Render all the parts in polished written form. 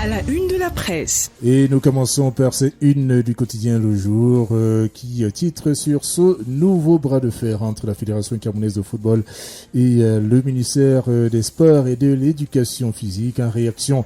À la une de la presse. Et nous commençons par cette une du quotidien Le Jour qui titre sur ce nouveau bras de fer entre la Fédération camerounaise de football et le ministère des Sports et de l'Éducation physique en réaction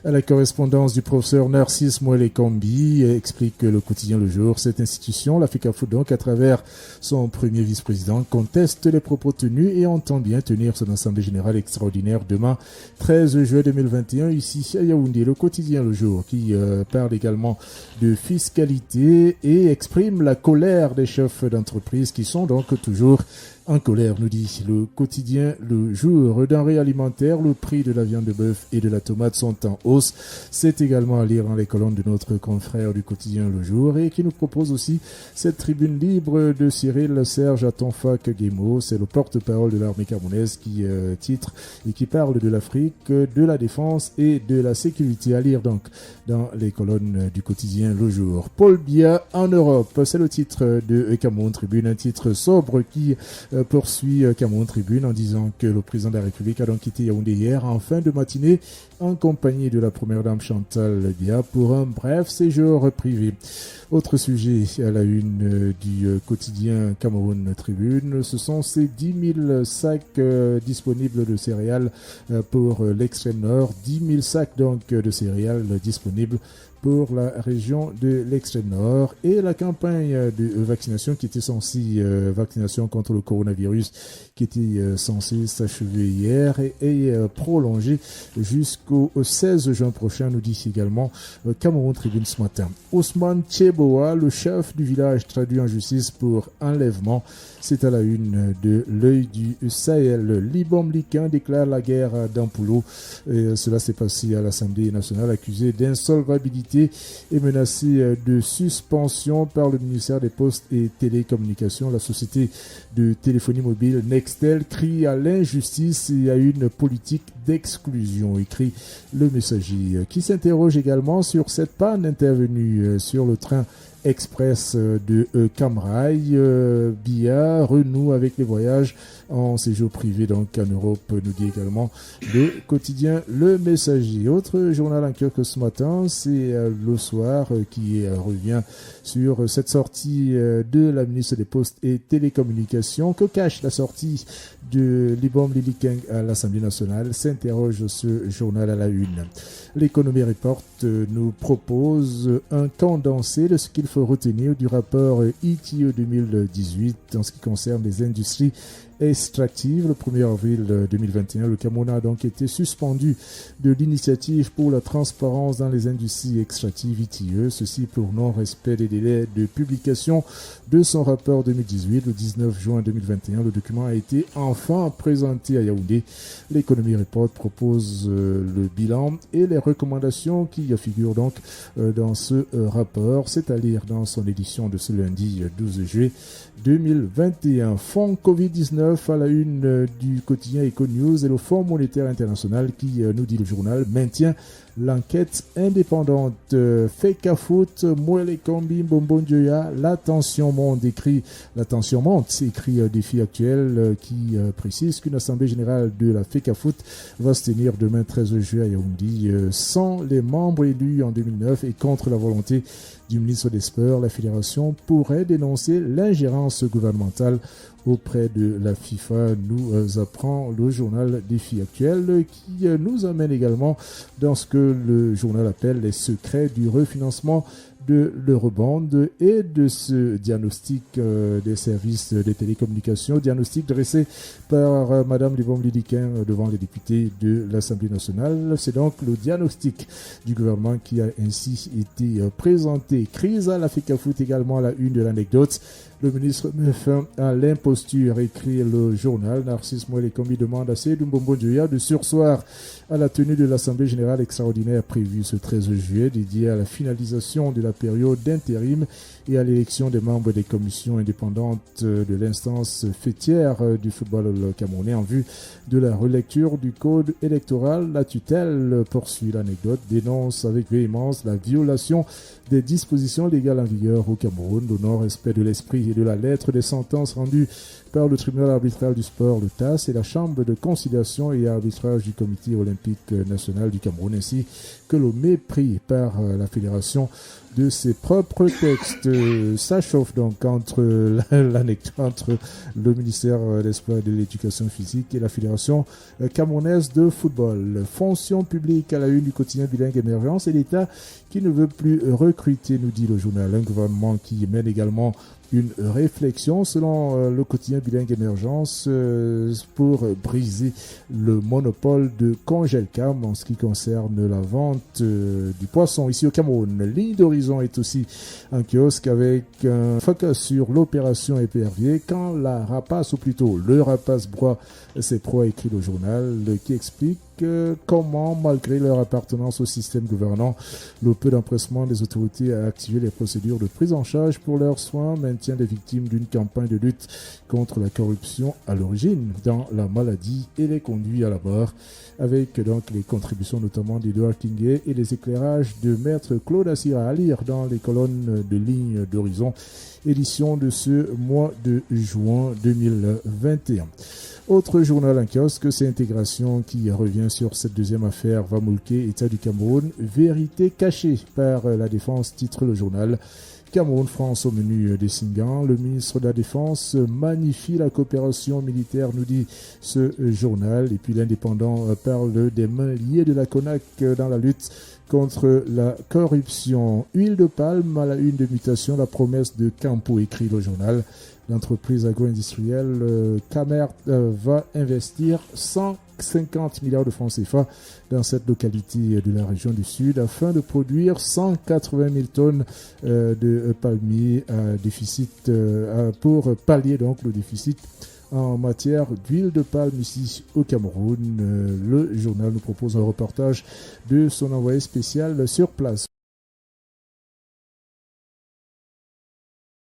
à la correspondance du professeur Narcisse Moelle-Kambi, explique le quotidien Le Jour. Cette institution, la FECAFOOT donc, à travers son premier vice-président, conteste les propos tenus et entend bien tenir son assemblée générale extraordinaire demain, 13 juin 2021, ici à Yaoundé. Le quotidien Le Jour qui parle également de fiscalité et exprime la colère des chefs d'entreprise qui sont donc toujours en colère, nous dit le quotidien Le Jour. Denrées alimentaires, le prix de la viande de bœuf et de la tomate sont en hausse. C'est également à lire dans les colonnes de notre confrère du quotidien Le Jour et qui nous propose aussi cette tribune libre de Cyril Serge Atonfak Guémo. C'est le porte-parole de l'armée camerounaise qui titre et qui parle de l'Afrique, de la défense et de la sécurité. À lire donc dans les colonnes du quotidien Le Jour. Paul Biya en Europe, c'est le titre de Cameroun Tribune, un titre sobre qui poursuit Cameroun Tribune en disant que le président de la République a donc quitté Yaoundé hier en fin de matinée en compagnie de la première dame Chantal Biya pour un bref séjour privé. Autre sujet à la une du quotidien Cameroun Tribune, ce sont ces 10 000 sacs disponibles de céréales pour l'extrême nord, 10 000 sacs donc de céréales disponibles pour la région de l'extrême nord et la campagne de vaccination qui était censée, vaccination contre le coronavirus qui était censée s'achever hier et prolongée jusqu'au 16 juin prochain, nous dit également Cameroun Tribune ce matin. Ousmane Tcheboa, le chef du village traduit en justice pour enlèvement, c'est à la une de l'œil du Sahel. Libom Likin déclare la guerre à Dampoulou. Cela s'est passé à l'Assemblée nationale, accusé d'insolvabilité et menacé de suspension par le ministère des Postes et Télécommunications. La société de téléphonie mobile Nextel crie à l'injustice et à une politique d'exclusion, écrit le messager, qui s'interroge également sur cette panne intervenue sur le train express de Camrail. Biya renoue avec les voyages en séjour privé donc en Europe, nous dit également le quotidien Le Messager. Autre journal en kiosque ce matin, c'est Le Soir qui revient sur cette sortie de la ministre des Postes et Télécommunications. Que cache la sortie de Libom Lilikeng à l'Assemblée nationale, s'interroge ce journal à la une. L'Économie Report nous propose un condensé de ce qu'il faut retenir du rapport ITIE 2018 en ce qui concerne les industries extractives. Le 1er avril 2021, le Cameroun a donc été suspendu de l'initiative pour la transparence dans les industries extractives ITIE, ceci pour non-respect des délais de publication de son rapport 2018. Le 19 juin 2021, le document a été enfin présenté à Yaoundé. L'Économie Report propose le bilan et les recommandations qui figurent donc dans ce rapport. C'est à lire dans son édition de ce lundi 12 juillet 2021. Fonds Covid-19 à la une du quotidien Econews et le Fonds monétaire international qui, nous dit le journal, maintient l'enquête indépendante. FECAFOOT, Moelle-Kambi, Mbombo-Njoya, la tension monte, écrit Défi Actuel qui précise qu'une assemblée générale de la FECAFOOT va se tenir demain 13 juillet à Yaoundé sans les membres élus en 2009 et contre la volonté du ministre des Sports. La fédération pourrait dénoncer l'ingérence gouvernementale auprès de la FIFA, nous apprend le journal Défi Actuel, qui nous amène également dans ce que le journal appelle les secrets du refinancement de l'Eurobond et de ce diagnostic des services de télécommunications, diagnostic dressé par Madame Libom Lilikeng devant les députés de l'Assemblée nationale. C'est donc le diagnostic du gouvernement qui a ainsi été présenté. Crise à la FECAFOOT également à la une de l'anecdote. Le ministre met fin à l'imposture, écrit le journal. Narcisse Moelle-Kambi demande à Seydou Mbombo-Njoya de surseoir à la tenue de l'Assemblée générale extraordinaire prévue ce 13 juillet, dédiée à la finalisation de la période d'intérim et à l'élection des membres des commissions indépendantes de l'instance fêtière du football camerounais en vue de la relecture du code électoral. La tutelle, poursuit l'anecdote, dénonce avec véhémence la violation des dispositions légales en vigueur au Cameroun, le non-respect de l'esprit et de la lettre des sentences rendues par le tribunal arbitral du sport, le TAS, et la chambre de conciliation et arbitrage du comité olympique national du Cameroun, ainsi que le mépris par la fédération de ses propres textes. Ça chauffe donc entre le ministère des Sports et de l'Éducation physique et la Fédération camerounaise de football. Fonction publique à la une du quotidien bilingue Émergence et l'État qui ne veut plus recruter, nous dit le journal. Un gouvernement qui mène également une réflexion selon le quotidien bilingue Émergence pour briser le monopole de Congelcam en ce qui concerne la vente du poisson ici au Cameroun. Ligne d'horizon est aussi un kiosque avec un focus sur l'opération épervier quand la rapace, ou plutôt le rapace broie ses proies, écrit le journal, qui explique comment, malgré leur appartenance au système gouvernant, le peu d'empressement des autorités à activer les procédures de prise en charge pour leurs soins maintient les victimes d'une campagne de lutte contre la corruption à l'origine dans la maladie et les conduit à la mort, avec donc les contributions notamment d'Edouard Tingé et les éclairages de Maître Claude Assira à lire dans les colonnes de Ligne d'horizon, édition de ce mois de juin 2021. Autre journal en kiosque, c'est Intégration qui revient sur cette deuxième affaire Vamulke, État du Cameroun, vérité cachée par la défense, titre le journal. Cameroun-France au menu des Singans. Le ministre de la Défense magnifie la coopération militaire, nous dit ce journal. Et puis l'Indépendant parle des mains liées de la CONAC dans la lutte contre la corruption. Huile de palme à la une de mutation, la promesse de Campo, écrit le journal. L'entreprise agro-industrielle Camer va investir 150 milliards de francs CFA dans cette localité de la région du Sud afin de produire 180 000 tonnes de palmiers à déficit pour pallier donc le déficit en matière d'huile de palme ici au Cameroun. Le journal nous propose un reportage de son envoyé spécial sur place.